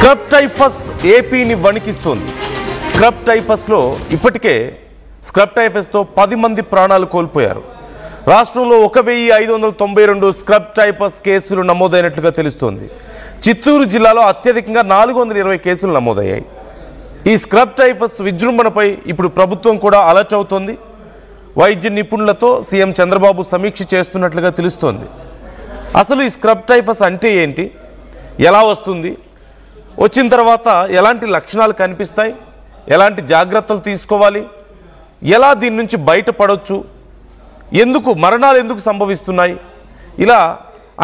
Scrub typhus ఏపీని వణికిస్తోంది. Scrub టైఫస్లో ఇప్పటికే scrub టైఫస్తో 10 మంది ప్రాణాలు కోల్పోయారు. రాష్ట్రంలో 1592 స్క్రబ్ టైఫస్ కేసులు నమోదైనట్లుగా తెలుస్తోంది. చిత్తూరు జిల్లాలో అత్యధికంగా 420 కేసులు నమోదయ్యాయి. ఈ స్క్రబ్ టైఫస్ విజృంభణపై ఇప్పుడు ప్రభుత్వం కూడా అలర్ట్ అవుతోంది. వైద్య నిపుణులతో సీఎం చంద్రబాబు సమీక్ష చేస్తున్నట్లుగా తెలుస్తోంది. అసలు ఈ స్క్రబ్ టైఫస్ అంటే ఏంటి, ఎలా వస్తుంది, వచ్చిన తర్వాత ఎలాంటి లక్షణాలు కనిపిస్తాయి, ఎలాంటి జాగ్రత్తలు తీసుకోవాలి, ఎలా దీని నుంచి బయటపడవచ్చు, మరణాలు ఎందుకు సంభవిస్తున్నాయి, ఇలా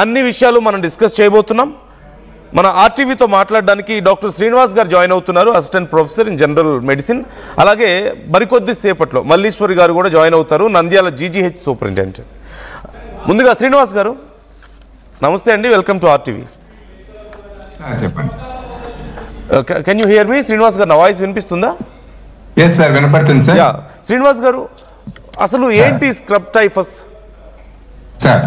అన్ని విషయాలు మనం డిస్కస్ చేయబోతున్నాం. మన ఆర్టీవీతో మాట్లాడడానికి డాక్టర్ శ్రీనివాస్ గారు జాయిన్ అవుతున్నారు, assistant professor in general medicine. అలాగే మరికొద్ది సేపట్లో మల్లీశ్వరి గారు కూడా జాయిన్ అవుతారు, నంద్యాల జీజీహెచ్ సూపరింటెండెంట్. ముందుగా శ్రీనివాస్ గారు నమస్తే అండి, వెల్కమ్ టు ఆర్టీవీ. చెప్పండి. కెన్ యూ హియర్ మీ? శ్రీనివాస్ గారు నా వాయిస్ వినిపిస్తుందా? yes sir, వినపడుతుంది సార్. శ్రీనివాస్ గారు, అసలు ఏంటి scrub typhus? Sir,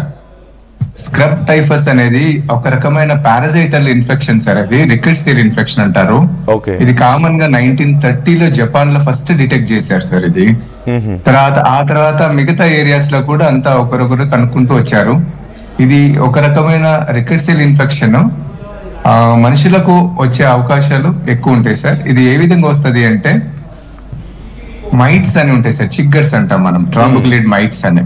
scrub typhus అనేది ఒక రకమైన పారాసైటల్ ఇన్ఫెక్షన్ సార్. అది రికెట్సియల్ ఇన్ఫెక్షన్ అంటారు. ఇది కామన్ గా 1930లో జపాన్ లో ఫస్ట్ డిటెక్ట్ చేశారు సార్. ఇది తర్వాత మిగతా ఏరియాస్ లో కూడా అంతా ఒకరొకరు కనుక్కుంటూ వచ్చారు. ఇది ఒక రకమైన రికెట్సియల్ ఇన్ఫెక్షన్. మనుషులకు వచ్చే అవకాశాలు ఎక్కువ ఉంటాయి సార్. ఇది ఏ విధంగా వస్తుంది అంటే, మైట్స్ అని ఉంటాయి సార్, చిగ్గర్స్ అంటాం మనం, ట్రాంబుక్యులేట్ మైట్స్ అని.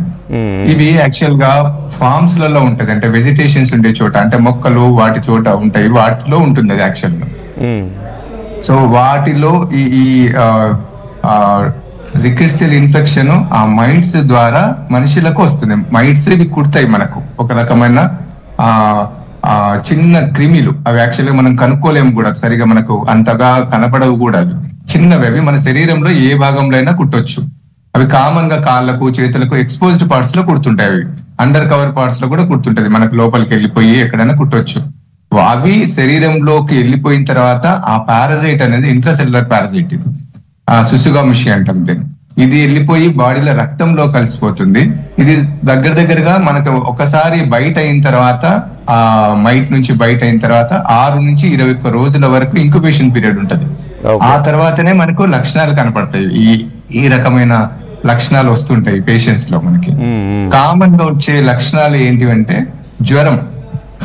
ఇవి యాక్చువల్ గా ఫార్మ్స్ లలో ఉంటది, అంటే వెజిటేషన్స్ ఉండే చోట, అంటే మొక్కలు వాటి చోట ఉంటాయి, వాటిలో ఉంటుంది అది యాక్చువల్ గా. సో వాటిలో ఈ రికెట్సియల్ ఇన్ఫెక్షన్ ఆ మైట్స్ ద్వారా మనుషులకు వస్తుంది. మైట్స్ ఇవి కుడతాయి మనకు, ఒక రకమైన చిన్న క్రిమిలు. అవి యాక్చువల్గా మనం కనుక్కోలేము కూడా, సరిగా మనకు అంతగా కనపడవు కూడా. అవి చిన్నవి, అవి మన శరీరంలో ఏ భాగంలో అయినా కుట్టొచ్చు. అవి కామన్ గా కాళ్ళకు చేతులకు ఎక్స్పోజ్డ్ పార్ట్స్ లో కుడుతుంటాయి. అవి అండర్ కవర్ పార్ట్స్ లో కూడా కుడుతుంటది, మనకు లోపలికి వెళ్ళిపోయి ఎక్కడైనా కుట్టొచ్చు. అవి శరీరంలోకి వెళ్ళిపోయిన తర్వాత ఆ పారాసైట్ అనేది ఇంట్రాసెల్యులర్ పారాసైట్, ఇది సుసుగాముషి అంటాం దీన్ని. ఇది వెళ్ళిపోయి బాడీలో రక్తంలో కలిసిపోతుంది. ఇది దగ్గరగా మనకు ఒకసారి బయట అయిన తర్వాత, ఆ మైట్ నుంచి బయట అయిన తర్వాత 6 నుంచి 21 రోజుల వరకు ఇంక్యుబేషన్ పీరియడ్ ఉంటది. ఆ తర్వాతనే మనకు లక్షణాలు కనపడతాయి. ఈ రకమైన లక్షణాలు వస్తుంటాయి పేషెంట్స్ లో. మనకి కామన్ గా వచ్చే లక్షణాలు ఏంటివంటే, జ్వరం,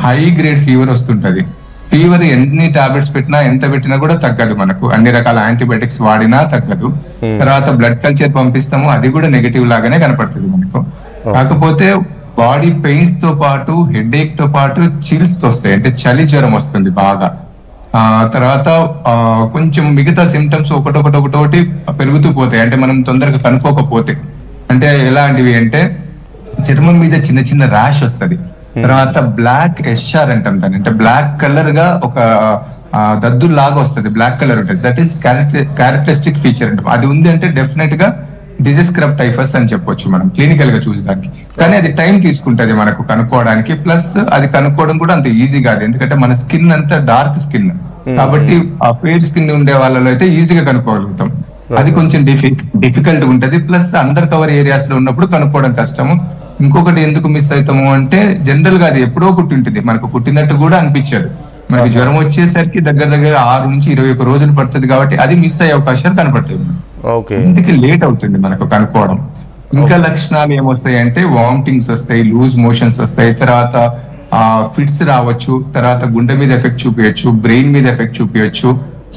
హై గ్రేడ్ ఫీవర్ వస్తుంటది. ఫీవర్ ఎన్ని టాబ్లెట్స్ పెట్టినా, ఎంత పెట్టినా కూడా తగ్గదు మనకు, అన్ని రకాల యాంటీబయాటిక్స్ వాడినా తగ్గదు. తర్వాత బ్లడ్ కల్చర్ పంపిస్తాము, అది కూడా నెగటివ్ లాగానే కనపడుతుంది మనకు. కాకపోతే బాడీ పెయిన్స్ తో పాటు, హెడేక్ తో పాటు చిల్స్ వస్తాయి, అంటే చలి జ్వరం వస్తుంది బాగా. తర్వాత కొంచెం మిగతా సిమ్టమ్స్ ఒకటొకటి పెరుగుతూ పోతాయి, అంటే మనం తొందరగా కనుక్కోకపోతే. అంటే ఎలాంటివి అంటే, చర్మం మీద చిన్న ర్యాష్ వస్తుంది. తర్వాత బ్లాక్ ఎస్ఆర్ అంటాం దాన్ని, అంటే బ్లాక్ కలర్ గా ఒక దద్దు లాగా వస్తుంది, బ్లాక్ కలర్ ఉంటుంది. దట్ ఈస్ క్యారెక్టరిస్టిక్ ఫీచర్ అంటాం. అది ఉంది అంటే డెఫినెట్ గా డిజీజ్ స్క్రబ్ టైఫస్ అని చెప్పొచ్చు మనం క్లినికల్ గా చూసడానికి. కానీ అది టైం తీసుకుంటది మనకు కనుక్కోవడానికి. ప్లస్ అది కనుక్కోవడం కూడా అంత ఈజీ కాదు, ఎందుకంటే మన స్కిన్ అంతా డార్క్ స్కిన్ కాబట్టి ఆ ఫేర్ స్కిన్ ఉండే వాళ్ళలో అయితే ఈజీగా కనుక్కోగలుగుతాం. అది కొంచెం డిఫికల్ట్ ఉంటది. ప్లస్ అండర్ కవర్ ఏరియాస్ లో ఉన్నప్పుడు కనుక్కోవడం కష్టము. ఇంకొకటి ఎందుకు మిస్ అవుతాము అంటే, జనరల్ గా అది ఎప్పుడో కుట్టింటుంది, మనకు కుట్టినట్టు కూడా అనిపించదు. మనకి జ్వరం వచ్చేసరికి దగ్గర 6 నుంచి 21 రోజులు పడుతుంది, కాబట్టి అది మిస్ అయ్యే అవకాశాలు కనపడతాయి. ఇందుకు లేట్ అవుతుంది మనకు కనుక్కోవడం. ఇంకా లక్షణాలు ఏమొస్తాయి అంటే, వామిటింగ్స్ వస్తాయి, లూజ్ మోషన్స్ వస్తాయి, తర్వాత ఫిట్స్ రావచ్చు, తర్వాత గుండె మీద ఎఫెక్ట్ చూపించచ్చు, బ్రెయిన్ మీద ఎఫెక్ట్ చూపించచ్చు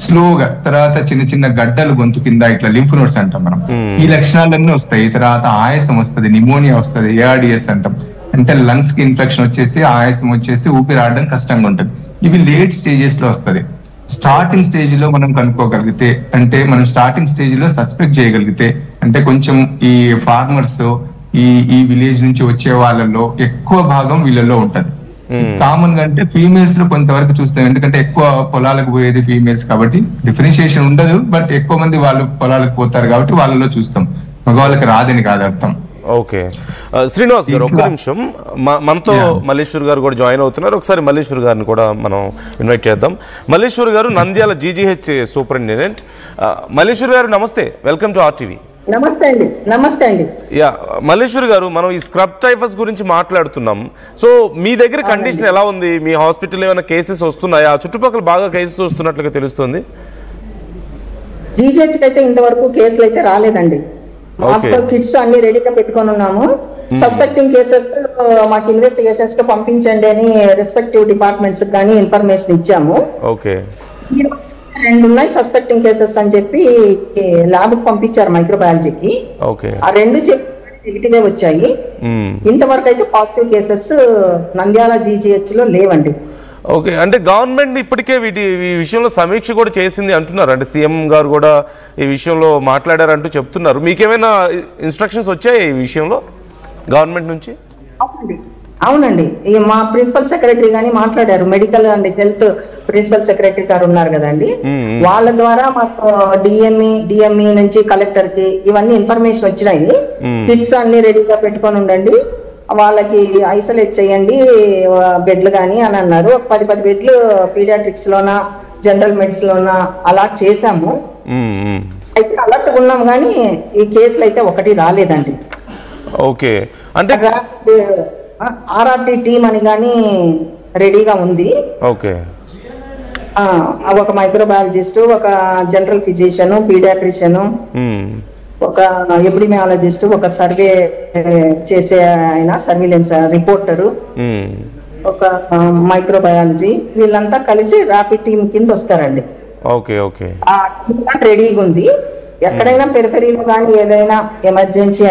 స్లోగా. తర్వాత చిన్న గడ్డలు గొంతు కింద, ఇట్లా లింఫ్ నోడ్స్ అంటాం మనం, ఈ లక్షణాలన్నీ వస్తాయి. తర్వాత ఆయాసం వస్తుంది, నిమోనియా వస్తుంది, ఏఆర్డిఎస్ అంటాం, అంటే లంగ్స్ కి ఇన్ఫెక్షన్ వచ్చేసి ఆయాసం వచ్చేసి ఊపిరి ఆడడం కష్టంగా ఉంటుంది. ఇవి లేట్ స్టేజెస్ లో వస్తుంది. స్టార్టింగ్ స్టేజ్ లో మనం కనుక్కోగలిగితే, అంటే మనం స్టార్టింగ్ స్టేజ్ లో సస్పెక్ట్ చేయగలిగితే, అంటే కొంచెం ఈ ఫార్మర్స్ ఈ విలేజ్ నుంచి వచ్చే వాళ్ళలో ఎక్కువ భాగం వీళ్ళలో ఉంటది. కామన్ గా అంటే ఫీమేల్స్ లో కొంతవరకు చూస్తాం, ఎందుకంటే ఎక్కువ పొలాలకు పోయేది ఫీమేల్స్ కాబట్టి డిఫరెన్షియేషన్ ఉండదు. బట్ ఎక్కువ మంది వాళ్ళు పొలాలకు పోతారు కాబట్టి వాళ్ళలో చూస్తాం, మగవాళ్ళకి రాదని కాదు అర్థం. ఓకే శ్రీనివాస్ గారు, ఒక్క నిమిషం, మనతో మల్లీశ్వర్ గారు కూడా జాయిన్ అవుతున్నారు. ఒకసారి మల్లీశ్వర్ గారిని కూడా మనం ఇన్వైట్ చేద్దాం. మల్లీశ్వర్ గారు నంద్యాల జీజీహెచ్ సూపరింటెండెంట్. మల్లీశ్వర్ గారు నమస్తే, వెల్కమ్ టు ఆర్టీవీ. నమస్తే అండి. నమస్తే అండి. యా మల్లేశ్వరి గారు, మనం ఈ స్క్రబ్ టైఫస్ గురించి మాట్లాడుతున్నాం. సో మీ దగ్గర కండిషన్ ఎలా ఉంది? మీ హాస్పిటల్ ఏమైనా కేసెస్ వస్తున్నాయా? చుట్టుపక్కల బాగా కేసెస్ వస్తున్నట్లుగా తెలుస్తుంది. జీజీహెచ్ అయితే ఇంతవరకు కేసులు అయితే రాలేదండి. మాకు కిట్స్ అన్ని రెడీగా పెట్టుకొని ఉన్నాము. సస్పెక్టింగ్ కేసెస్ మాకు ఇన్వెస్టిగేషన్స్ కి పంపించండి అని రెస్పెక్టివ్ డిపార్ట్మెంట్స్ కానీ ఇన్ఫర్మేషన్ ఇచ్చాము. ఓకే, 2 ఉన్నాయి సస్పెక్టింగ్ కేసెస్ అని చెప్పి ల్యాబ్ కి పంపించారు మైక్రోబయాలజీకి. ఓకే, ఆ 2 నెగిటివ్ వచ్చాయి. ఇంతవరకు అయితే పాజిటివ్ కేసెస్ నంద్యాల జీజీహెచ్ లో లేవండి. ఓకే, అంటే గవర్నమెంట్ ఇప్పటికే ఈ విషయంలో సమీక్ష కూడా చేసింది అంటున్నారు. అంటే సీఎం గారు కూడా ఈ విషయంలో మాట్లాడారంటూ చెప్తున్నారు. మీకేమైనా ఇన్స్ట్రక్షన్స్ వచ్చాయి ఈ విషయంలో గవర్నమెంట్ నుంచి? అవునండి, మా ప్రిన్సిపల్ సెక్రటరీ గానీ మాట్లాడారు. Medical and health principal secretary గారు ఉన్నారు కదండి, వాళ్ళ ద్వారా మాకు డిఎంఈ నుంచి కలెక్టర్ కి ఇవన్నీ ఇన్ఫర్మేషన్ వచ్చినాయి. కిట్స్ అన్ని రెడీగా పెట్టుకొని ఉండండి, వాళ్ళకి ఐసోలేట్ చేయండి బెడ్లు కానీ అని అన్నారు. 10 బెడ్లు పీడియాట్రిక్స్ లోనా జనరల్ మెడిసిన్ లోనా అలా చేసాము. అయితే అలర్ట్ ఉన్నాం కానీ ఈ కేసులు అయితే ఒకటి రాలేదండి. ఓకే, అంటే ఆర్ఆర్టీ టీమ్ అని కానీ రెడీగా ఉంది. ఓకే, ఒక మైక్రోబయాలజిస్ట్, ఒక జనరల్ ఫిజిషియన్, పీడియాట్రిషియన్, ఒక ఎపిడమియాలజిస్ట్, ఒక సర్వే చేసే ఆయన సర్వీలెన్స్ రిపోర్టరు, ఒక మైక్రోబయాలజీ, వీళ్ళంతా కలిసి ర్యాపిడ్ టీమ్ కింద వస్తారండి. ఓకే ఓకే, రెడీగా ఉంది. ఎక్కడైనా పెరిఫెరీలో కానీ ఏదైనా ఎమర్జెన్సీ